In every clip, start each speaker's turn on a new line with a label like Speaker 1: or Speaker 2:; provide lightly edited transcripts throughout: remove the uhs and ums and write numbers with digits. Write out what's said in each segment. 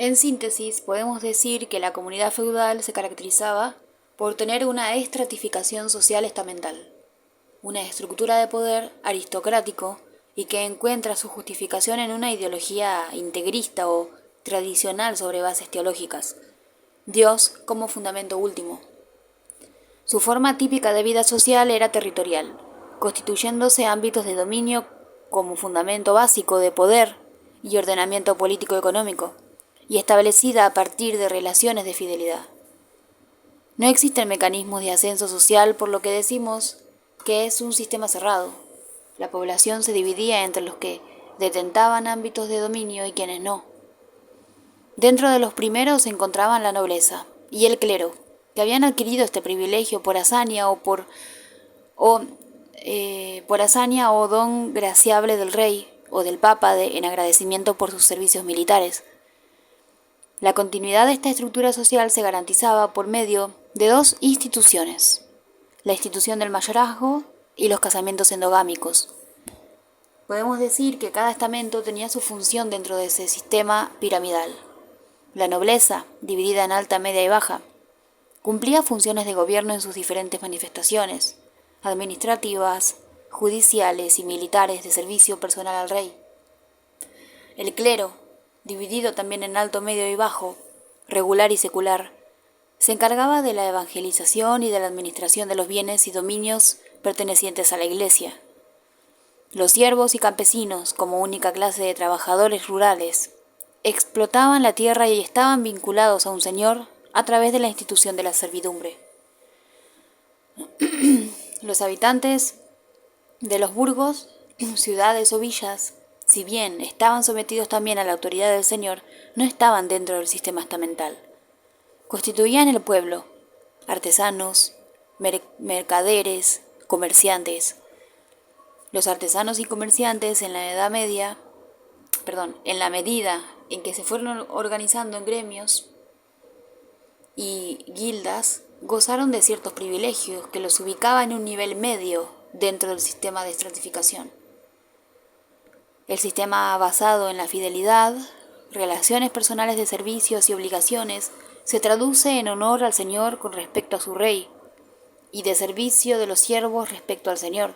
Speaker 1: En síntesis, podemos decir que la comunidad feudal se caracterizaba por tener una estratificación social estamental, una estructura de poder aristocrático y que encuentra su justificación en una ideología integrista o tradicional sobre bases teológicas, Dios como fundamento último. Su forma típica de vida social era territorial, constituyéndose ámbitos de dominio como fundamento básico de poder y ordenamiento político-económico, y establecida a partir de relaciones de fidelidad. No existen mecanismos de ascenso social, por lo que decimos que es un sistema cerrado. La población se dividía entre los que detentaban ámbitos de dominio y quienes no. Dentro de los primeros se encontraban la nobleza y el clero, que habían adquirido este privilegio por hazaña por hazaña o don graciable del rey o del papa en agradecimiento por sus servicios militares. La continuidad de esta estructura social se garantizaba por medio de dos instituciones: la institución del mayorazgo y los casamientos endogámicos. Podemos decir que cada estamento tenía su función dentro de ese sistema piramidal. La nobleza, dividida en alta, media y baja, cumplía funciones de gobierno en sus diferentes manifestaciones, administrativas, judiciales y militares de servicio personal al rey. El clero, dividido también en alto, medio y bajo, regular y secular, se encargaba de la evangelización y de la administración de los bienes y dominios pertenecientes a la Iglesia. Los siervos y campesinos, como única clase de trabajadores rurales, explotaban la tierra y estaban vinculados a un señor a través de la institución de la servidumbre. Los habitantes de los burgos, ciudades o villas, si bien estaban sometidos también a la autoridad del señor, no estaban dentro del sistema estamental. Constituían el pueblo, artesanos, mercaderes, comerciantes. Los artesanos y comerciantes en la medida en que se fueron organizando en gremios y guildas, gozaron de ciertos privilegios que los ubicaban en un nivel medio dentro del sistema de estratificación. El sistema basado en la fidelidad, relaciones personales de servicios y obligaciones, se traduce en honor al Señor con respecto a su rey y de servicio de los siervos respecto al Señor.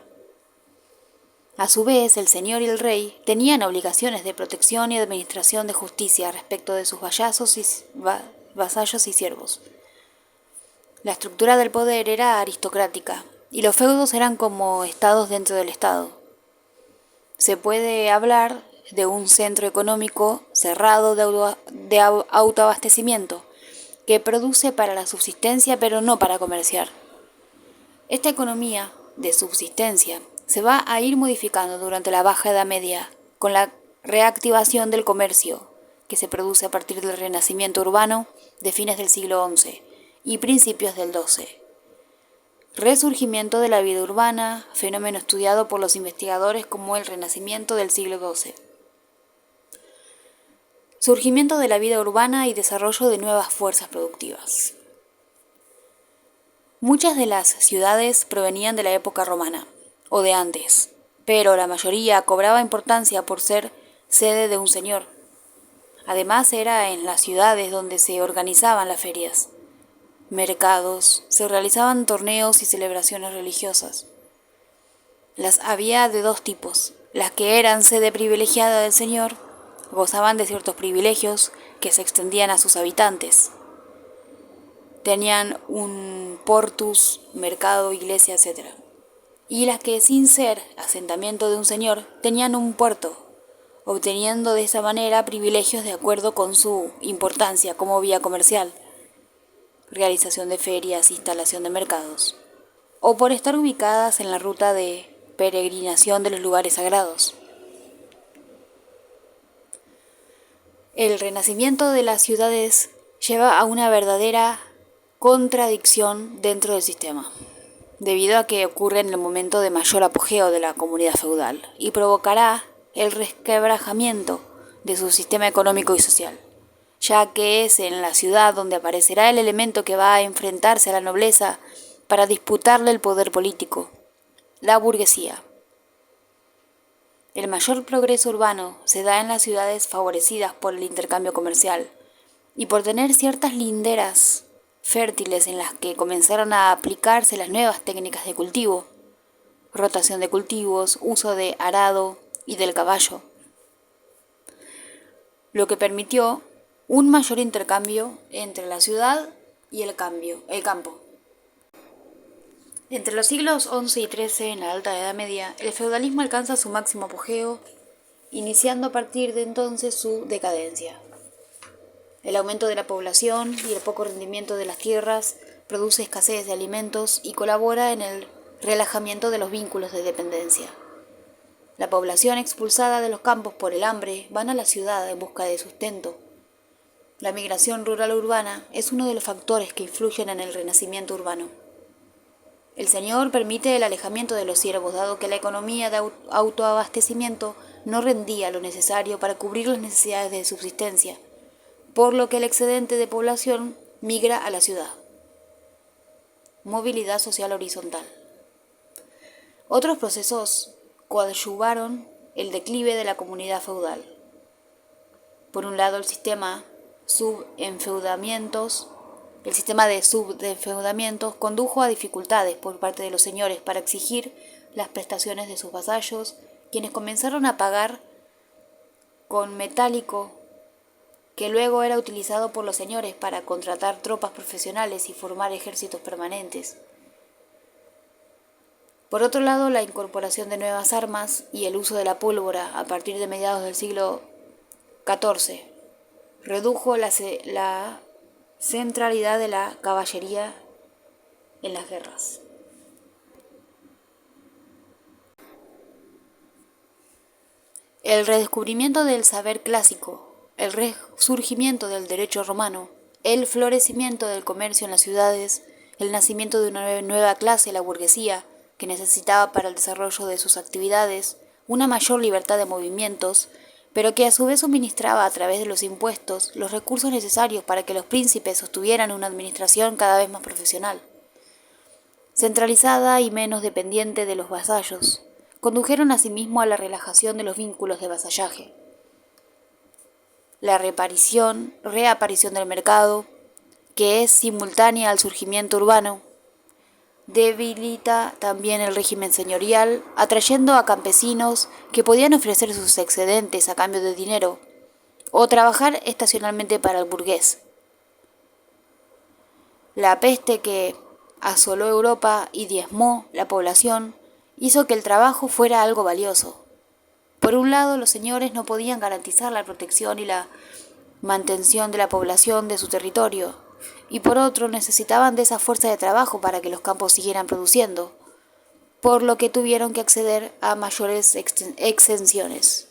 Speaker 1: A su vez, el señor y el rey tenían obligaciones de protección y administración de justicia respecto de sus vasallos y siervos. La estructura del poder era aristocrática y los feudos eran como estados dentro del estado. Se puede hablar de un centro económico cerrado de autoabastecimiento que produce para la subsistencia pero no para comerciar. Esta economía de subsistencia se va a ir modificando durante la Baja Edad Media con la reactivación del comercio que se produce a partir del renacimiento urbano de fines del siglo XI y principios del XII. Resurgimiento de la vida urbana, fenómeno estudiado por los investigadores como el Renacimiento del siglo XII. Surgimiento de la vida urbana y desarrollo de nuevas fuerzas productivas. Muchas de las ciudades provenían de la época romana, o de antes, pero la mayoría cobraba importancia por ser sede de un señor. Además, era en las ciudades donde se organizaban las ferias, mercados, se realizaban torneos y celebraciones religiosas. Las había de dos tipos: las que eran sede privilegiada del señor, gozaban de ciertos privilegios que se extendían a sus habitantes. Tenían un portus, mercado, iglesia, etc. Y las que, sin ser asentamiento de un señor, tenían un puerto, obteniendo de esa manera privilegios de acuerdo con su importancia como vía comercial, realización de ferias, instalación de mercados, o por estar ubicadas en la ruta de peregrinación de los lugares sagrados. El renacimiento de las ciudades lleva a una verdadera contradicción dentro del sistema, debido a que ocurre en el momento de mayor apogeo de la comunidad feudal y provocará el resquebrajamiento de su sistema económico y social, ya que es en la ciudad donde aparecerá el elemento que va a enfrentarse a la nobleza para disputarle el poder político, la burguesía. El mayor progreso urbano se da en las ciudades favorecidas por el intercambio comercial, y por tener ciertas linderas fértiles en las que comenzaron a aplicarse las nuevas técnicas de cultivo, rotación de cultivos, uso de arado y del caballo, lo que permitió un mayor intercambio entre la ciudad y el campo. Entre los siglos XI y XIII, en la Alta Edad Media, el feudalismo alcanza su máximo apogeo, iniciando a partir de entonces su decadencia. El aumento de la población y el poco rendimiento de las tierras produce escasez de alimentos y colabora en el relajamiento de los vínculos de dependencia. La población expulsada de los campos por el hambre van a la ciudad en busca de sustento. La migración rural-urbana es uno de los factores que influyen en el renacimiento urbano. El Señor permite el alejamiento de los siervos, dado que la economía de autoabastecimiento no rendía lo necesario para cubrir las necesidades de subsistencia, por lo que el excedente de población migra a la ciudad. Movilidad social horizontal. Otros procesos coadyuvaron el declive de la comunidad feudal. Por un lado, el sistema de subenfeudamientos condujo a dificultades por parte de los señores para exigir las prestaciones de sus vasallos, quienes comenzaron a pagar con metálico que luego era utilizado por los señores para contratar tropas profesionales y formar ejércitos permanentes. Por otro lado, la incorporación de nuevas armas y el uso de la pólvora a partir de mediados del siglo XIV redujo la centralidad de la caballería en las guerras. El redescubrimiento del saber clásico, el resurgimiento del derecho romano, el florecimiento del comercio en las ciudades, el nacimiento de una nueva clase, la burguesía, que necesitaba para el desarrollo de sus actividades una mayor libertad de movimientos, pero que a su vez suministraba a través de los impuestos los recursos necesarios para que los príncipes sostuvieran una administración cada vez más profesional, centralizada y menos dependiente de los vasallos, condujeron asimismo a la relajación de los vínculos de vasallaje. La reaparición del mercado, que es simultánea al surgimiento urbano, debilita también el régimen señorial, atrayendo a campesinos que podían ofrecer sus excedentes a cambio de dinero o trabajar estacionalmente para el burgués. La peste que asoló Europa y diezmó la población hizo que el trabajo fuera algo valioso. Por un lado, los señores no podían garantizar la protección y la mantención de la población de su territorio, y por otro necesitaban de esa fuerza de trabajo para que los campos siguieran produciendo, por lo que tuvieron que acceder a mayores exenciones,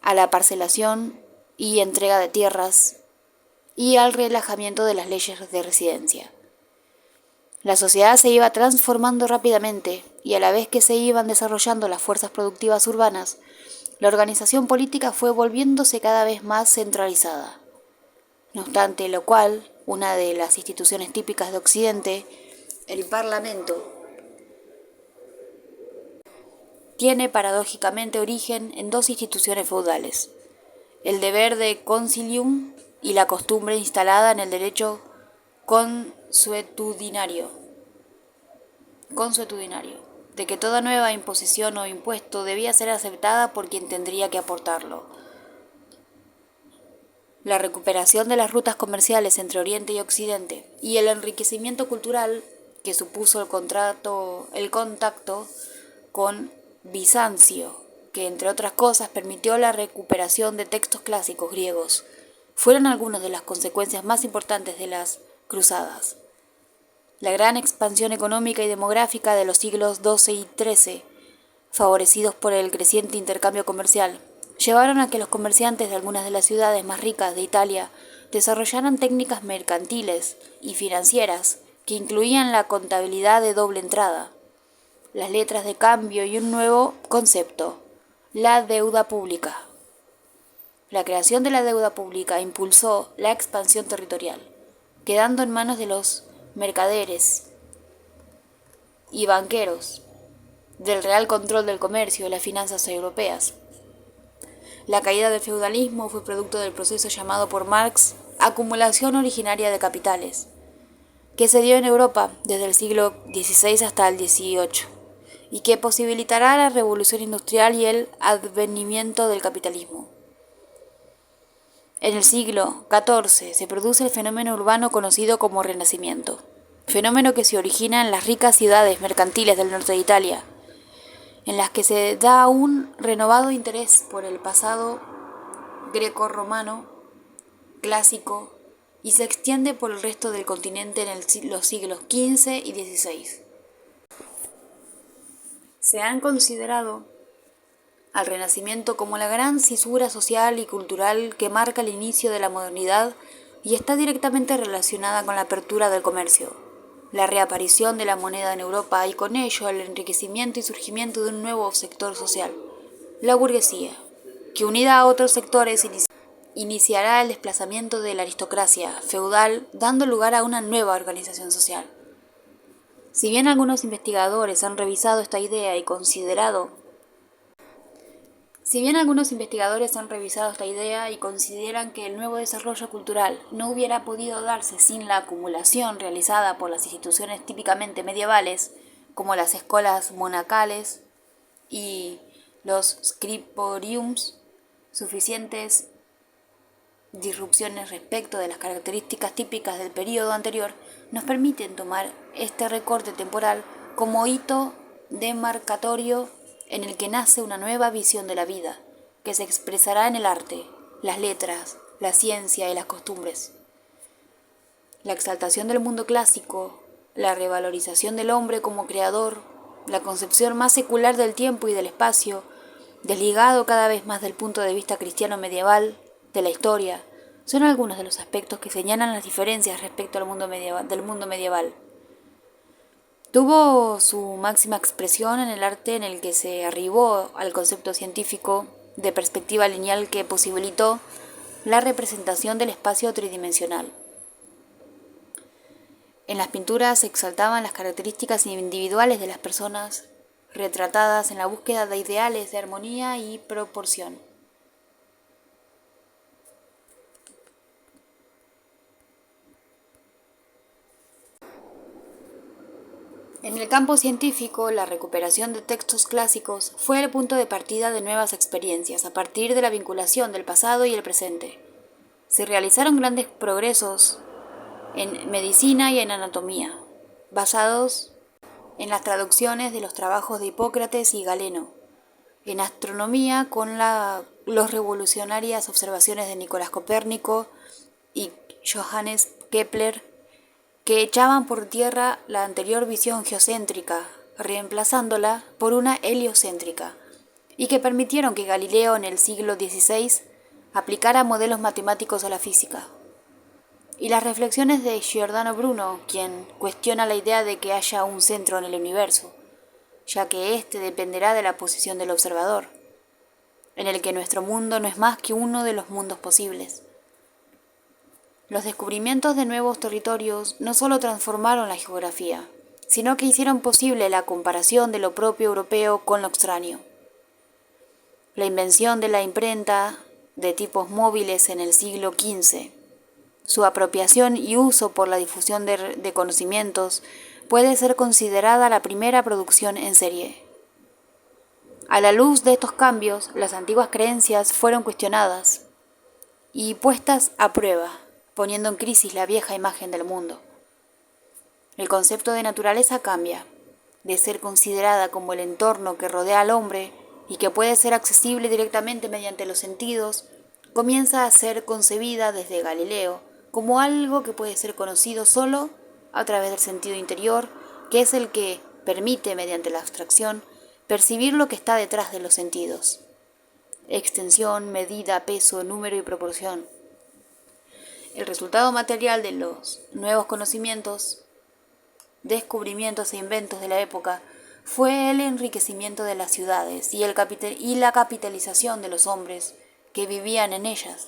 Speaker 1: a la parcelación y entrega de tierras y al relajamiento de las leyes de residencia. La sociedad se iba transformando rápidamente y a la vez que se iban desarrollando las fuerzas productivas urbanas, la organización política fue volviéndose cada vez más centralizada. No obstante lo cual, una de las instituciones típicas de Occidente, el Parlamento, tiene paradójicamente origen en dos instituciones feudales: el deber de concilium y la costumbre instalada en el derecho consuetudinario, de que toda nueva imposición o impuesto debía ser aceptada por quien tendría que aportarlo. La recuperación de las rutas comerciales entre Oriente y Occidente y el enriquecimiento cultural que supuso el contacto con Bizancio, que entre otras cosas permitió la recuperación de textos clásicos griegos, fueron algunas de las consecuencias más importantes de las cruzadas. La gran expansión económica y demográfica de los siglos XII y XIII, favorecidos por el creciente intercambio comercial, llevaron a que los comerciantes de algunas de las ciudades más ricas de Italia desarrollaran técnicas mercantiles y financieras que incluían la contabilidad de doble entrada, las letras de cambio y un nuevo concepto: la deuda pública. La creación de la deuda pública impulsó la expansión territorial, quedando en manos de los mercaderes y banqueros del real control del comercio y las finanzas europeas. La caída del feudalismo fue producto del proceso llamado por Marx acumulación originaria de capitales, que se dio en Europa desde el siglo XVI hasta el XVIII, y que posibilitará la revolución industrial y el advenimiento del capitalismo. En el siglo XIV se produce el fenómeno urbano conocido como Renacimiento, fenómeno que se origina en las ricas ciudades mercantiles del norte de Italia, en las que se da un renovado interés por el pasado greco-romano clásico y se extiende por el resto del continente en los siglos XV y XVI. Se han considerado al Renacimiento como la gran cisura social y cultural que marca el inicio de la modernidad y está directamente relacionada con la apertura del comercio, la reaparición de la moneda en Europa y con ello el enriquecimiento y surgimiento de un nuevo sector social, la burguesía, que unida a otros sectores iniciará el desplazamiento de la aristocracia feudal, dando lugar a una nueva organización social. Si bien algunos investigadores han revisado esta idea y consideran que el nuevo desarrollo cultural no hubiera podido darse sin la acumulación realizada por las instituciones típicamente medievales, como las escuelas monacales y los scriptoriums, suficientes disrupciones respecto de las características típicas del período anterior nos permiten tomar este recorte temporal como hito demarcatorio en el que nace una nueva visión de la vida, que se expresará en el arte, las letras, la ciencia y las costumbres. La exaltación del mundo clásico, la revalorización del hombre como creador, la concepción más secular del tiempo y del espacio, desligado cada vez más del punto de vista cristiano medieval, de la historia, son algunos de los aspectos que señalan las diferencias respecto al mundo medieval. Tuvo su máxima expresión en el arte en el que se arribó al concepto científico de perspectiva lineal que posibilitó la representación del espacio tridimensional. En las pinturas se exaltaban las características individuales de las personas, retratadas en la búsqueda de ideales de armonía y proporción. En el campo científico, la recuperación de textos clásicos fue el punto de partida de nuevas experiencias a partir de la vinculación del pasado y el presente. Se realizaron grandes progresos en medicina y en anatomía, basados en las traducciones de los trabajos de Hipócrates y Galeno, en astronomía con las revolucionarias observaciones de Nicolás Copérnico y Johannes Kepler, que echaban por tierra la anterior visión geocéntrica, reemplazándola por una heliocéntrica, y que permitieron que Galileo en el siglo XVI aplicara modelos matemáticos a la física. Y las reflexiones de Giordano Bruno, quien cuestiona la idea de que haya un centro en el universo, ya que éste dependerá de la posición del observador, en el que nuestro mundo no es más que uno de los mundos posibles. Los descubrimientos de nuevos territorios no solo transformaron la geografía, sino que hicieron posible la comparación de lo propio europeo con lo extraño. La invención de la imprenta de tipos móviles en el siglo XV, su apropiación y uso por la difusión de conocimientos puede ser considerada la primera producción en serie. A la luz de estos cambios, las antiguas creencias fueron cuestionadas y puestas a prueba, poniendo en crisis la vieja imagen del mundo. El concepto de naturaleza cambia, de ser considerada como el entorno que rodea al hombre y que puede ser accesible directamente mediante los sentidos, comienza a ser concebida desde Galileo como algo que puede ser conocido solo a través del sentido interior, que es el que permite, mediante la abstracción, percibir lo que está detrás de los sentidos. Extensión, medida, peso, número y proporción. El resultado material de los nuevos conocimientos, descubrimientos e inventos de la época fue el enriquecimiento de las ciudades y la capitalización de los hombres que vivían en ellas.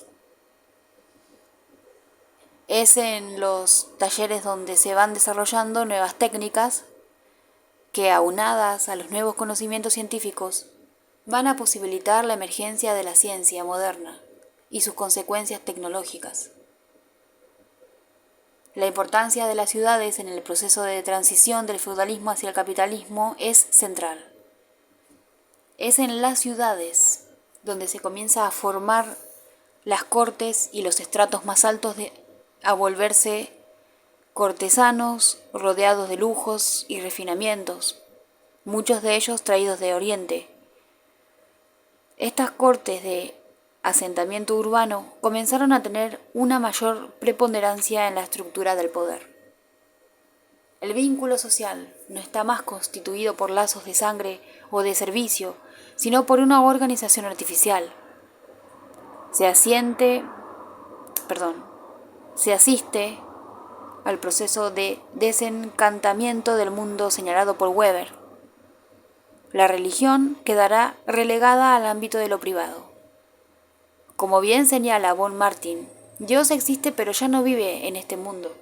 Speaker 1: Es en los talleres donde se van desarrollando nuevas técnicas que, aunadas a los nuevos conocimientos científicos, van a posibilitar la emergencia de la ciencia moderna y sus consecuencias tecnológicas. La importancia de las ciudades en el proceso de transición del feudalismo hacia el capitalismo es central. Es en las ciudades donde se comienza a formar las cortes y los estratos más altos a volverse cortesanos rodeados de lujos y refinamientos, muchos de ellos traídos de Oriente. Estas cortes de asentamiento urbano comenzaron a tener una mayor preponderancia en la estructura del poder. El vínculo social no está más constituido por lazos de sangre o de servicio, sino por una organización artificial. Se asiste al proceso de desencantamiento del mundo señalado por Weber. La religión quedará relegada al ámbito de lo privado. Como bien señala von Martin, Dios existe pero ya no vive en este mundo.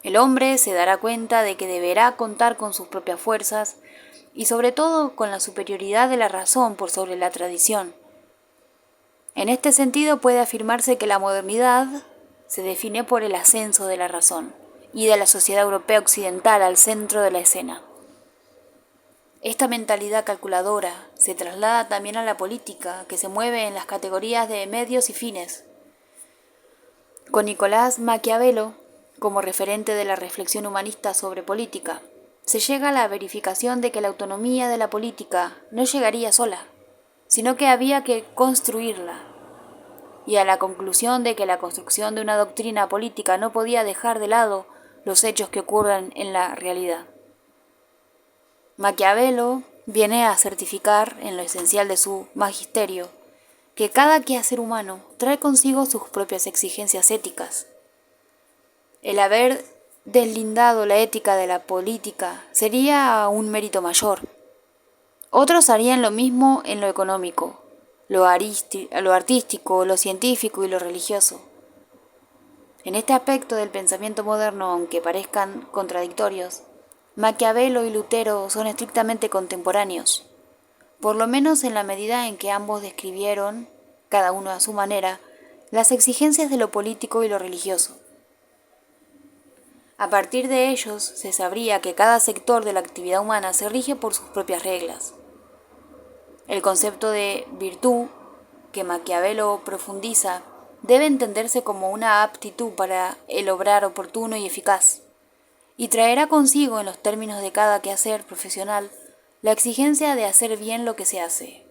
Speaker 1: El hombre se dará cuenta de que deberá contar con sus propias fuerzas y sobre todo con la superioridad de la razón por sobre la tradición. En este sentido puede afirmarse que la modernidad se define por el ascenso de la razón y de la sociedad europea occidental al centro de la escena. Esta mentalidad calculadora se traslada también a la política, que se mueve en las categorías de medios y fines. Con Nicolás Maquiavelo como referente de la reflexión humanista sobre política, se llega a la verificación de que la autonomía de la política no llegaría sola, sino que había que construirla, y a la conclusión de que la construcción de una doctrina política no podía dejar de lado los hechos que ocurren en la realidad. Maquiavelo viene a certificar, en lo esencial de su magisterio, que cada quehacer humano trae consigo sus propias exigencias éticas. El haber deslindado la ética de la política sería un mérito mayor. Otros harían lo mismo en lo económico, lo artístico, lo científico y lo religioso. En este aspecto del pensamiento moderno, aunque parezcan contradictorios, Maquiavelo y Lutero son estrictamente contemporáneos, por lo menos en la medida en que ambos describieron, cada uno a su manera, las exigencias de lo político y lo religioso. A partir de ellos se sabría que cada sector de la actividad humana se rige por sus propias reglas. El concepto de virtud, que Maquiavelo profundiza, debe entenderse como una aptitud para el obrar oportuno y eficaz, y traerá consigo en los términos de cada quehacer profesional la exigencia de hacer bien lo que se hace.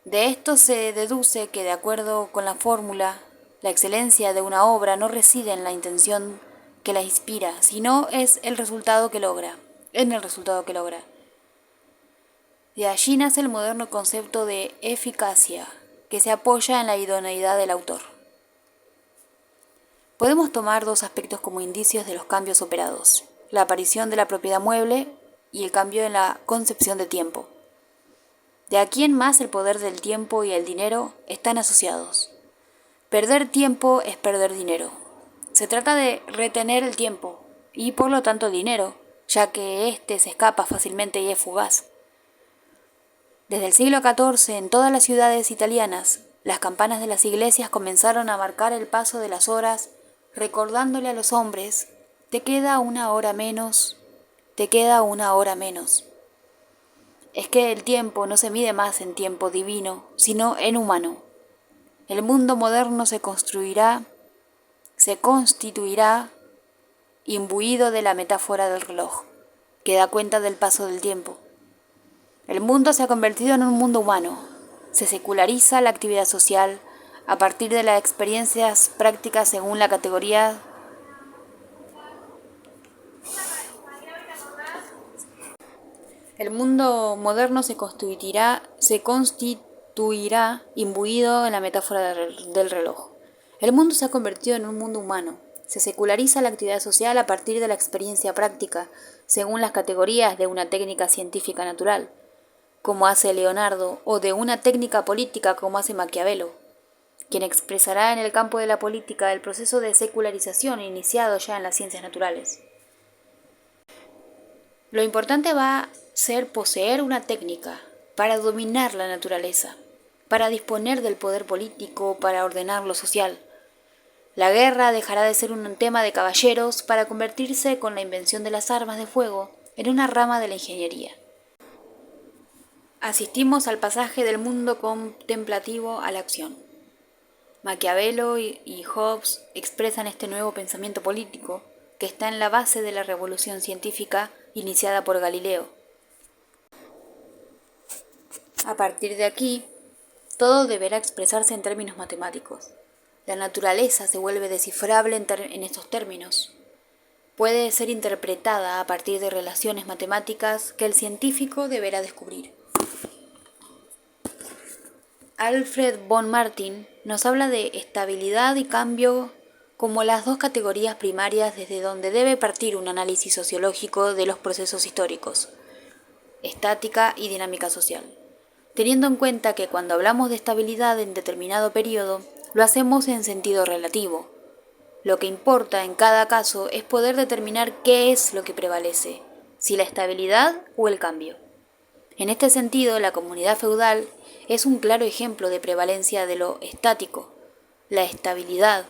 Speaker 1: De esto se deduce que, de acuerdo con la fórmula, la excelencia de una obra no reside en la intención que la inspira, sino es en el resultado que logra. De allí nace el moderno concepto de eficacia, que se apoya en la idoneidad del autor. Podemos tomar dos aspectos como indicios de los cambios operados: la aparición de la propiedad mueble y el cambio en la concepción de tiempo. De aquí en más el poder del tiempo y el dinero están asociados. Perder tiempo es perder dinero. Se trata de retener el tiempo y por lo tanto el dinero, ya que éste se escapa fácilmente y es fugaz. Desde el siglo XIV, en todas las ciudades italianas, las campanas de las iglesias comenzaron a marcar el paso de las horas, recordándole a los hombres: te queda una hora menos, te queda una hora menos. Es que el tiempo no se mide más en tiempo divino, sino en humano. El mundo moderno se constituirá imbuido de la metáfora del reloj, que da cuenta del paso del tiempo. El mundo se ha convertido en un mundo humano. Se seculariza la actividad social a partir de las experiencias prácticas según la categoría. El mundo moderno se constituirá imbuido en la metáfora del reloj. El mundo se ha convertido en un mundo humano. Se seculariza la actividad social a partir de la experiencia práctica, según las categorías de una técnica científica natural, como hace Leonardo, o de una técnica política, como hace Maquiavelo, quien expresará en el campo de la política el proceso de secularización iniciado ya en las ciencias naturales. Lo importante va a ser poseer una técnica para dominar la naturaleza, para disponer del poder político, para ordenar lo social. La guerra dejará de ser un tema de caballeros para convertirse, con la invención de las armas de fuego, en una rama de la ingeniería. Asistimos al pasaje del mundo contemplativo a la acción. Maquiavelo y Hobbes expresan este nuevo pensamiento político que está en la base de la revolución científica iniciada por Galileo. A partir de aquí, todo deberá expresarse en términos matemáticos. La naturaleza se vuelve descifrable en estos términos. Puede ser interpretada a partir de relaciones matemáticas que el científico deberá descubrir. Alfred von Martin nos habla de estabilidad y cambio como las dos categorías primarias desde donde debe partir un análisis sociológico de los procesos históricos, estática y dinámica social, teniendo en cuenta que cuando hablamos de estabilidad en determinado periodo, lo hacemos en sentido relativo. Lo que importa en cada caso es poder determinar qué es lo que prevalece, si la estabilidad o el cambio. En este sentido, la comunidad feudal es un claro ejemplo de prevalencia de lo estático, la estabilidad,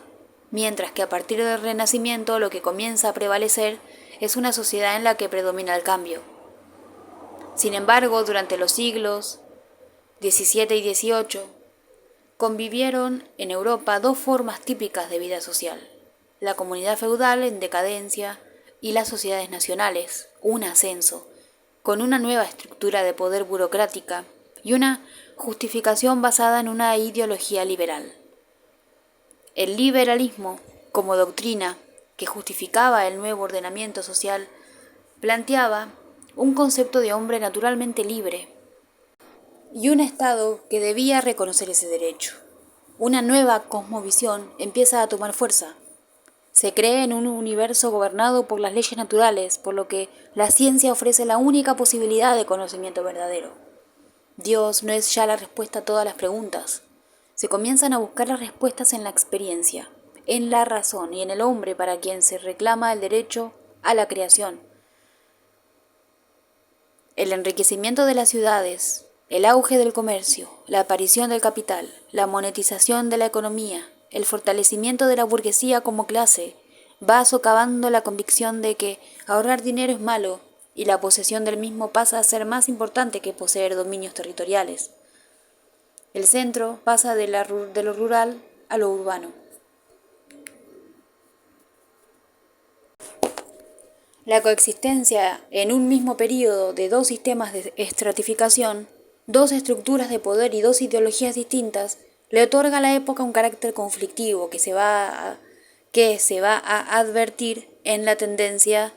Speaker 1: mientras que a partir del Renacimiento lo que comienza a prevalecer es una sociedad en la que predomina el cambio. Sin embargo, durante los siglos XVII y XVIII, convivieron en Europa dos formas típicas de vida social: la comunidad feudal en decadencia y las sociedades nacionales, un ascenso, con una nueva estructura de poder burocrática y una justificación basada en una ideología liberal. El liberalismo, como doctrina que justificaba el nuevo ordenamiento social, planteaba un concepto de hombre naturalmente libre y un Estado que debía reconocer ese derecho. Una nueva cosmovisión empieza a tomar fuerza. Se cree en un universo gobernado por las leyes naturales, por lo que la ciencia ofrece la única posibilidad de conocimiento verdadero. Dios no es ya la respuesta a todas las preguntas. Se comienzan a buscar las respuestas en la experiencia, en la razón y en el hombre para quien se reclama el derecho a la creación. El enriquecimiento de las ciudades, el auge del comercio, la aparición del capital, la monetización de la economía, el fortalecimiento de la burguesía como clase, va socavando la convicción de que ahorrar dinero es malo y la posesión del mismo pasa a ser más importante que poseer dominios territoriales. El centro pasa de lo rural a lo urbano. La coexistencia en un mismo periodo de dos sistemas de estratificación, dos estructuras de poder y dos ideologías distintas, le otorga a la época un carácter conflictivo que se va a advertir en la tendencia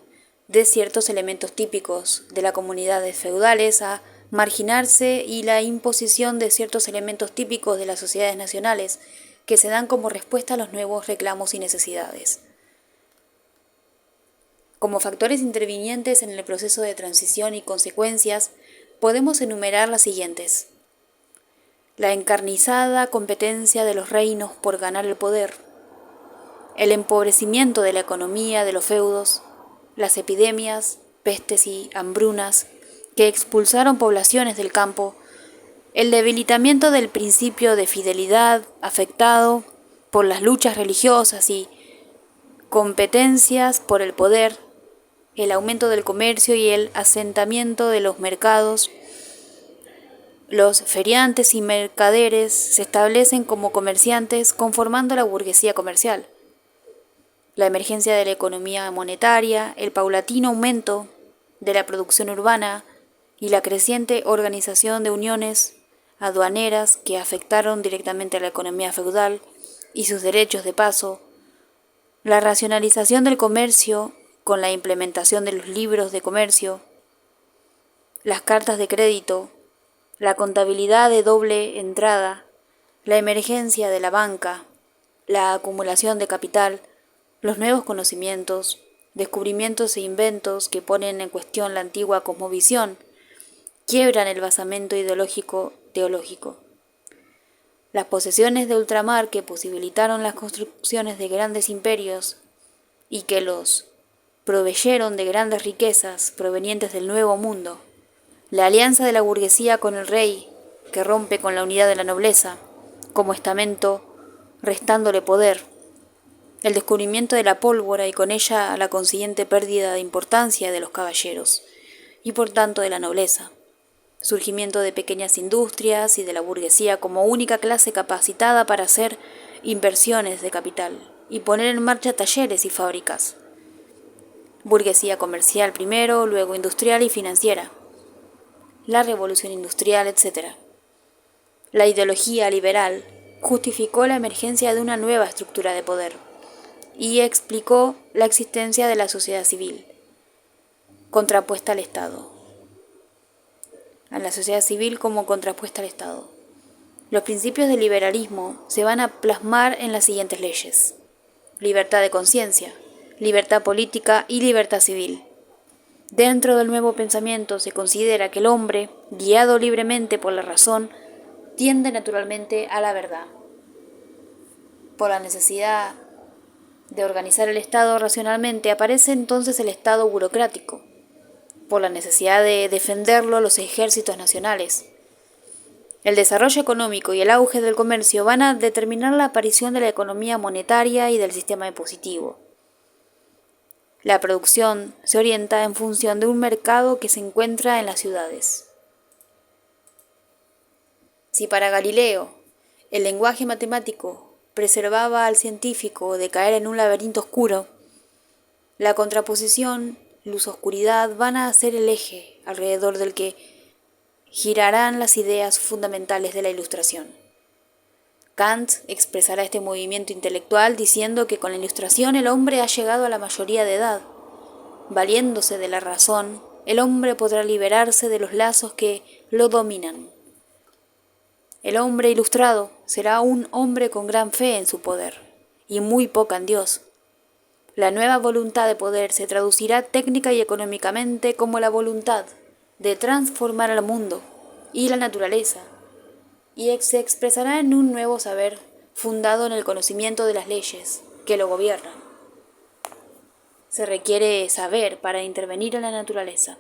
Speaker 1: de ciertos elementos típicos de las comunidades feudales a marginarse y la imposición de ciertos elementos típicos de las sociedades nacionales que se dan como respuesta a los nuevos reclamos y necesidades. Como factores intervinientes en el proceso de transición y consecuencias, podemos enumerar las siguientes: la encarnizada competencia de los reinos por ganar el poder, el empobrecimiento de la economía de los feudos, las epidemias, pestes y hambrunas que expulsaron poblaciones del campo, el debilitamiento del principio de fidelidad afectado por las luchas religiosas y competencias por el poder, el aumento del comercio y el asentamiento de los mercados. Los feriantes y mercaderes se establecen como comerciantes conformando la burguesía comercial. La emergencia de la economía monetaria, el paulatino aumento de la producción urbana y la creciente organización de uniones aduaneras que afectaron directamente a la economía feudal y sus derechos de paso, la racionalización del comercio con la implementación de los libros de comercio, las cartas de crédito, la contabilidad de doble entrada, la emergencia de la banca, la acumulación de capital, los nuevos conocimientos, descubrimientos e inventos que ponen en cuestión la antigua cosmovisión, quiebran el basamento ideológico teológico. Las posesiones de ultramar que posibilitaron las construcciones de grandes imperios y que los proveyeron de grandes riquezas provenientes del Nuevo Mundo. La alianza de la burguesía con el rey, que rompe con la unidad de la nobleza, como estamento, restándole poder. El descubrimiento de la pólvora y con ella la consiguiente pérdida de importancia de los caballeros, y por tanto de la nobleza. Surgimiento de pequeñas industrias y de la burguesía como única clase capacitada para hacer inversiones de capital y poner en marcha talleres y fábricas. Burguesía comercial primero, luego industrial y financiera. La revolución industrial, etc. La ideología liberal justificó la emergencia de una nueva estructura de poder y explicó la existencia de la sociedad civil, contrapuesta al Estado. A la sociedad civil como contrapuesta al Estado. Los principios del liberalismo se van a plasmar en las siguientes leyes: libertad de conciencia, libertad política y libertad civil. Dentro del nuevo pensamiento se considera que el hombre, guiado libremente por la razón, tiende naturalmente a la verdad. Por la necesidad de organizar el Estado racionalmente aparece entonces el Estado burocrático. Por la necesidad de defenderlo los ejércitos nacionales. El desarrollo económico y el auge del comercio van a determinar la aparición de la economía monetaria y del sistema impositivo. La producción se orienta en función de un mercado que se encuentra en las ciudades. Si para Galileo el lenguaje matemático preservaba al científico de caer en un laberinto oscuro, la contraposición, luz-oscuridad van a ser el eje alrededor del que girarán las ideas fundamentales de la Ilustración. Kant expresará este movimiento intelectual diciendo que con la Ilustración el hombre ha llegado a la mayoría de edad. Valiéndose de la razón, el hombre podrá liberarse de los lazos que lo dominan. El hombre ilustrado será un hombre con gran fe en su poder y muy poca en Dios. La nueva voluntad de poder se traducirá técnica y económicamente como la voluntad de transformar al mundo y la naturaleza, y se expresará en un nuevo saber fundado en el conocimiento de las leyes que lo gobiernan. Se requiere saber para intervenir en la naturaleza.